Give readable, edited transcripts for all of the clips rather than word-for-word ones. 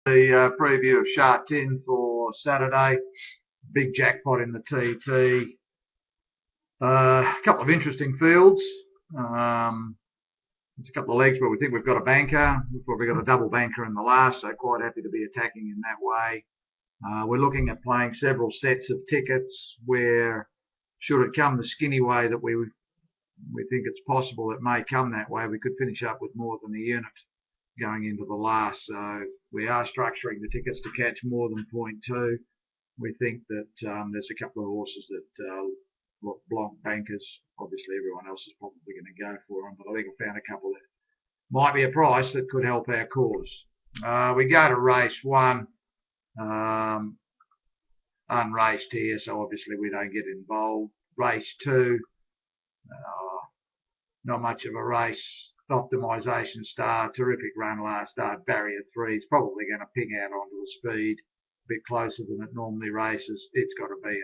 The preview of Sha Tin for Saturday. Big jackpot in the TT. A couple of interesting fields. There's a couple of legs where we think we've got a banker. We've probably got a double banker in the last, so quite happy to be attacking in that way. We're looking at playing several sets of tickets where, should it come the skinny way that we think it's possible it may come that way, we could finish up with more than a unit going into the last. So we are structuring the tickets to catch more than 0.2. We think that there's a couple of horses that Blanc bankers, obviously everyone else is probably going to go for them, but I think I found a couple that might be a price that could help our cause. We go to race 1, unraced here, so obviously we don't get involved. Race 2, not much of a race. Optimisation Star, terrific run last start. Barrier 3 is probably going to ping out onto the speed a bit closer than it normally races. It's got to be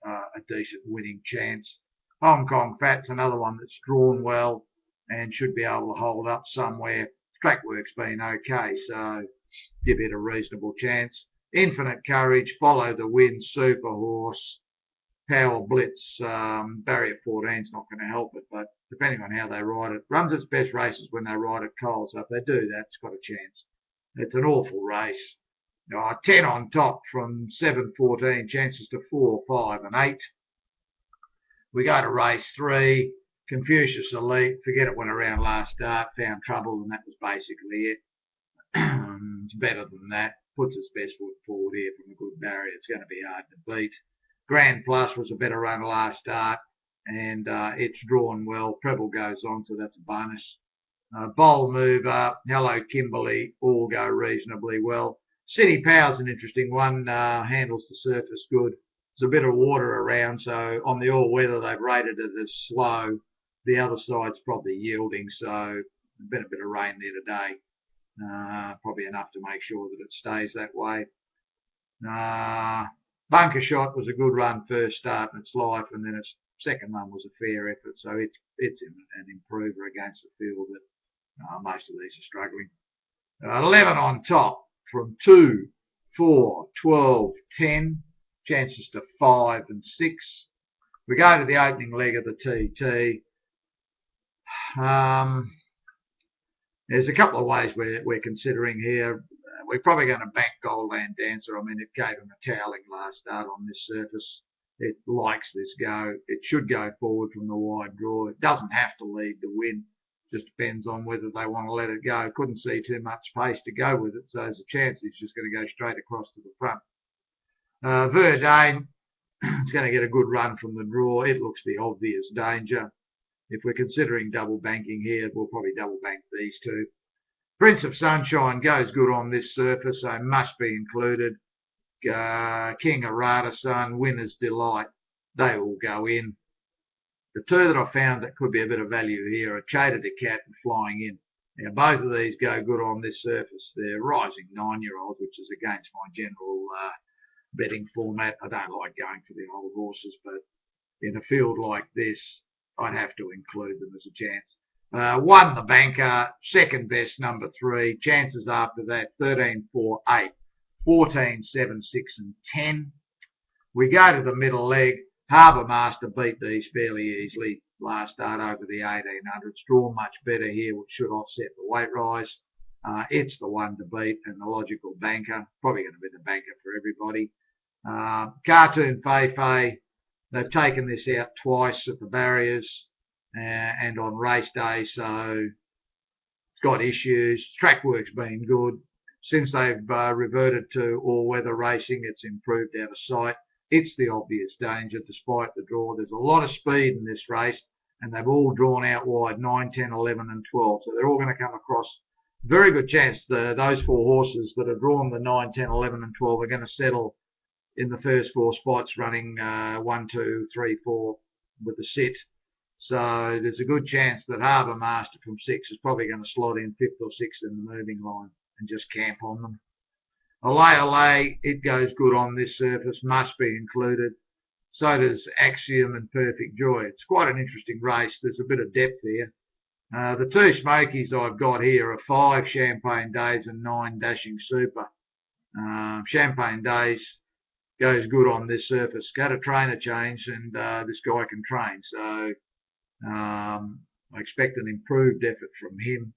a decent winning chance. Hong Kong Fat's another one that's drawn well and should be able to hold up somewhere. Trackwork's been okay, so give it a reasonable chance. Infinite Courage, Follow the Wind, Super Horse, Power Blitz. Barrier 14's not going to help it, but depending on how they ride it, runs its best races when they ride it cold, so if they do that, it's got a chance. It's an awful race. 10 on top from 7-14, chances to 4, 5 and 8. We go to race 3, Confucius Elite, forget it went around last start, found trouble, and that was basically it. It's better than that, puts its best foot forward here from a good barrier. It's going to be hard to beat. Grand Plus was a better run last start, and it's drawn well. Treble goes on, so that's a bonus. Bowl Mover, Hello Kimberley, all go reasonably well. City Power's an interesting one, handles the surface good. There's a bit of water around, so on the all-weather they've rated it as slow. The other side's probably yielding, so there's been a bit of rain there today. Probably enough to make sure that it stays that way. Bunker Shot was a good run first start in its life, and then its second run was a fair effort, so it's an improver against the field that most of these are struggling. 11 on top from 2, 4, 12, 10, chances to 5 and 6. We go to the opening leg of the TT. There's a couple of ways we're considering here. We're probably going to bank Goldland Dancer. I mean, it gave him a toweling last start on this surface. It likes this go. It should go forward from the wide draw. It doesn't have to lead to win. Just depends on whether they want to let it go. Couldn't see too much pace to go with it, so there's a chance he's just going to go straight across to the front. Verdane, it's going to get a good run from the draw. It looks the obvious danger. If we're considering double banking here, we'll probably double bank these two. Prince of Sunshine goes good on this surface, so must be included. King Arata Sun, Winner's Delight, they all go in. The two that I found that could be a bit of value here are Chater to Cat and Flying In. Now, both of these go good on this surface. They're rising 9-year-olds, which is against my general betting format. I don't like going for the old horses, but in a field like this, I'd have to include them as a chance. 1 the banker, second best number 3. Chances after that 13, 4, 8, 14, 7, 6 and 10. We go to the middle leg. Harbour Master beat these fairly easily last start over the 1800s. Drawn much better here, which should offset the weight rise. It's the one to beat and the logical banker. Probably going to be the banker for everybody. Cartoon Fei, they've taken this out twice at the barriers and on race day, so it's got issues. Trackwork's been good. Since they've reverted to all-weather racing, it's improved out of sight. It's the obvious danger despite the draw. There's a lot of speed in this race, and they've all drawn out wide, 9, 10, 11 and 12. So they're all going to come across. Very good chance those 4 horses that have drawn the 9, 10, 11 and 12 are going to settle in the first 4 spots running 1, 2, 3, 4 with the sit. So there's a good chance that Harbour Master from 6 is probably going to slot in 5th or 6th in the moving line and just camp on them. Allay, it goes good on this surface, must be included. So does Axiom and Perfect Joy. It's quite an interesting race. There's a bit of depth here. The 2 smokies I've got here are 5 Champagne Days and 9 Dashing Super. Champagne Days goes good on this surface. Got a trainer change, and this guy can train. So I expect an improved effort from him.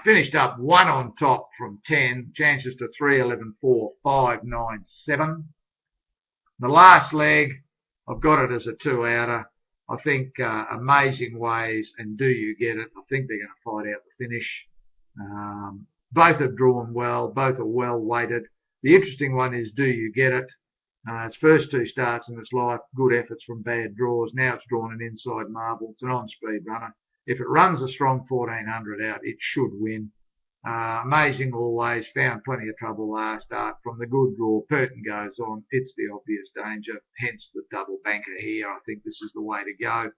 Finished up 1 on top from 10. Chances to 3, 11, 4, 5, 9, 7. The last leg, I've got it as a 2-outer. I think Amazing Ways and Do You Get It, I think they're going to fight out the finish. Both have drawn well. Both are well weighted. The interesting one is Do You Get It? Its first 2 starts in its life, good efforts from bad draws. Now it's drawn an inside marble. It's an on-speed runner. If it runs a strong 1400 out, it should win. Amazing Always found plenty of trouble last start from the good draw. Purton goes on. It's the obvious danger, hence the double banker here. I think this is the way to go.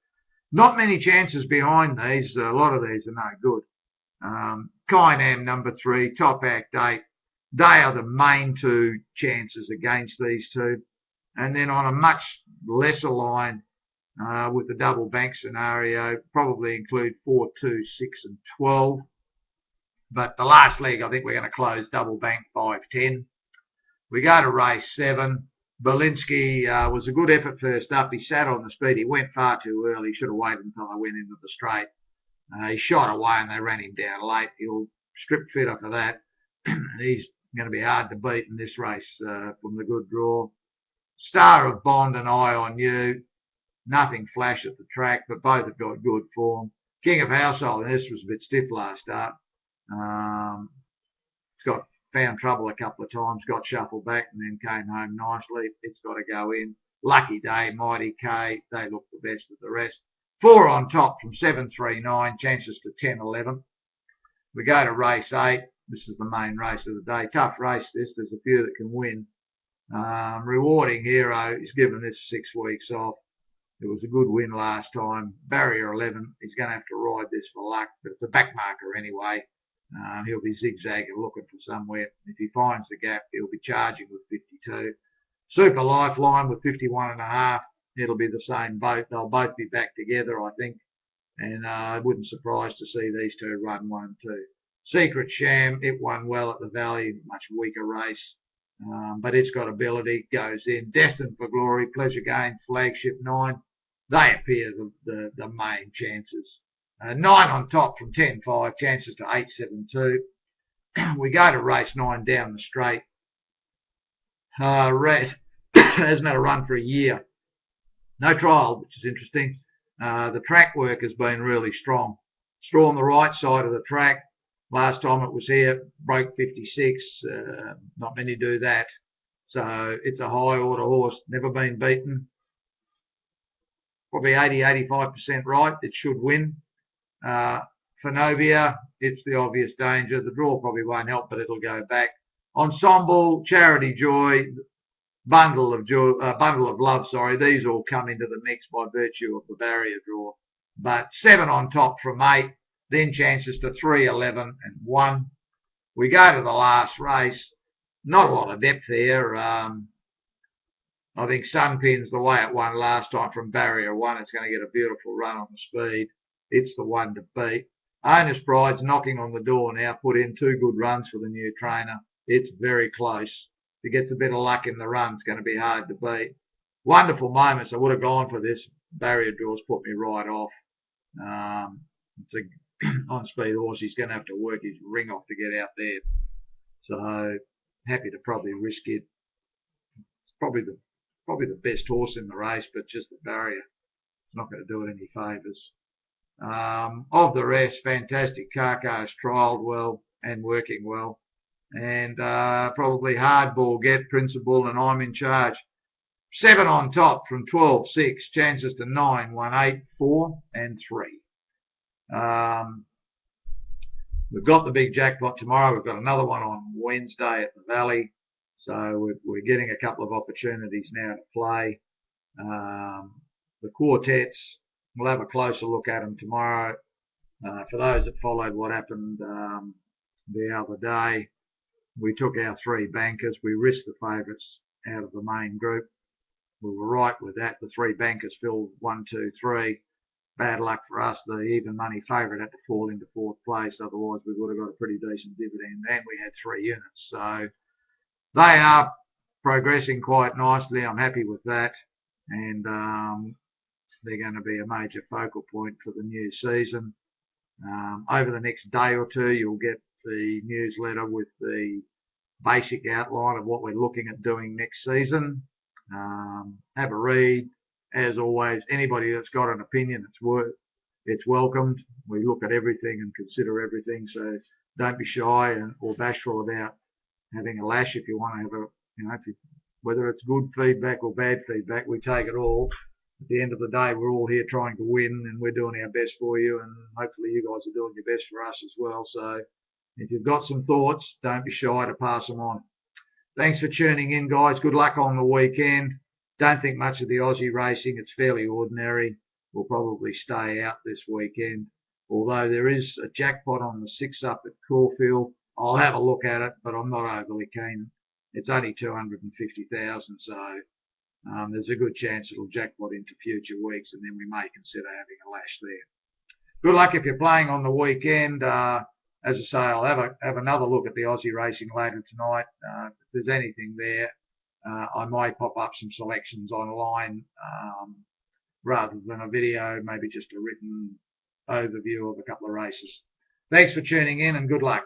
Not many chances behind these. A lot of these are no good. Kynam number 3, Top Act 8. They are the main 2 chances against these 2. And then on a much lesser line, with the double bank scenario, probably include 4, 2, 6 and 12. But the last leg, I think we're going to close double bank 5, 10. We go to race 7. Berlinski was a good effort first up. He sat on the speed. He went far too early. Should have waited until I went into the straight. He shot away and they ran him down late. He'll strip fitter for that. He's going to be hard to beat in this race from the good draw. Star of Bond and Eye on You. Nothing flash at the track, but both have got good form. King of Household, this was a bit stiff last start. It's found trouble a couple of times, got shuffled back and then came home nicely. It's got to go in. Lucky Day, Mighty K, they look the best of the rest. 4 on top from 7, 3, 9, chances to 10, 11. We go to race 8. This is the main race of the day. Tough race this. There's a few that can win. Rewarding Hero is given this 6 weeks off. It was a good win last time. Barrier 11. He's going to have to ride this for luck, but it's a back marker anyway. He'll be zigzagging, looking for somewhere. If he finds the gap, he'll be charging with 52. Super Lifeline with 51.5. It'll be the same boat. They'll both be back together, I think. And I wouldn't surprise to see these 2 run 1, 2. Secret Sham, it won well at the Valley, much weaker race. But it's got ability, goes in. Destined for Glory, Pleasure Gain, Flagship 9. They appear the main chances. 9 on top from 10, 5, chances to 8, 7, 2. We go to race 9 down the straight. Red hasn't had a run for a year. No trial, which is interesting. The track work has been really strong. Straw on the right side of the track. Last time it was here, broke 56. Not many do that. So it's a high order horse. Never been beaten. Probably 80, 85% right. It should win. Fenovia, it's the obvious danger. The draw probably won't help, but it'll go back. Ensemble, Charity Joy, Bundle of Love, these all come into the mix by virtue of the barrier draw. But 7 on top from 8, then chances to 3, 11 and 1. We go to the last race. Not a lot of depth here. I think Sunpin's the way it won last time from barrier 1. It's going to get a beautiful run on the speed. It's the one to beat. Owner's Pride's knocking on the door now. Put in 2 good runs for the new trainer. It's very close. If he gets a bit of luck in the run, it's going to be hard to beat. Wonderful Moments. I would have gone for this. Barrier draws put me right off. It's a on-speed horse. He's going to have to work his ring off to get out there. So happy to probably risk it. It's probably the best horse in the race, but just the barrier. It's not going to do it any favours. Of the rest, Fantastic Carcass trialled well and working well. And probably Hardball, Get Principle, and I'm in Charge. 7 on top from 12, 6, chances to 9, 1, 8, 4 and 3. We've got the big jackpot tomorrow. We've got another one on Wednesday at the Valley. So we're getting a couple of opportunities now to play. The quartets, we'll have a closer look at them tomorrow. For those that followed what happened the other day, we took our 3 bankers. We risked the favourites out of the main group. We were right with that. The 3 bankers filled 1, 2, 3. Bad luck for us. The even money favourite had to fall into 4th place. Otherwise, we would have got a pretty decent dividend. And we had 3 units. So They are progressing quite nicely. I'm happy with that, and they're going to be a major focal point for the new season. Over the next day or two, you'll get the newsletter with the basic outline of what we're looking at doing next season. Have a read. As always, anybody that's got an opinion, it's welcomed. We look at everything and consider everything, so don't be shy or bashful about having a lash. If you want to have a, whether it's good feedback or bad feedback, we take it all. At the end of the day, we're all here trying to win, and we're doing our best for you, and hopefully you guys are doing your best for us as well. So if you've got some thoughts, don't be shy to pass them on. Thanks for tuning in, guys. Good luck on the weekend. Don't think much of the Aussie racing. It's fairly ordinary. We'll probably stay out this weekend. Although there is a jackpot on the 6 up at Caulfield. I'll have a look at it, but I'm not overly keen. It's only 250,000, so there's a good chance it'll jackpot into future weeks, and then we may consider having a lash there. Good luck if you're playing on the weekend. As I say, I'll have another look at the Aussie racing later tonight. If there's anything there, I might pop up some selections online rather than a video, maybe just a written overview of a couple of races. Thanks for tuning in, and good luck.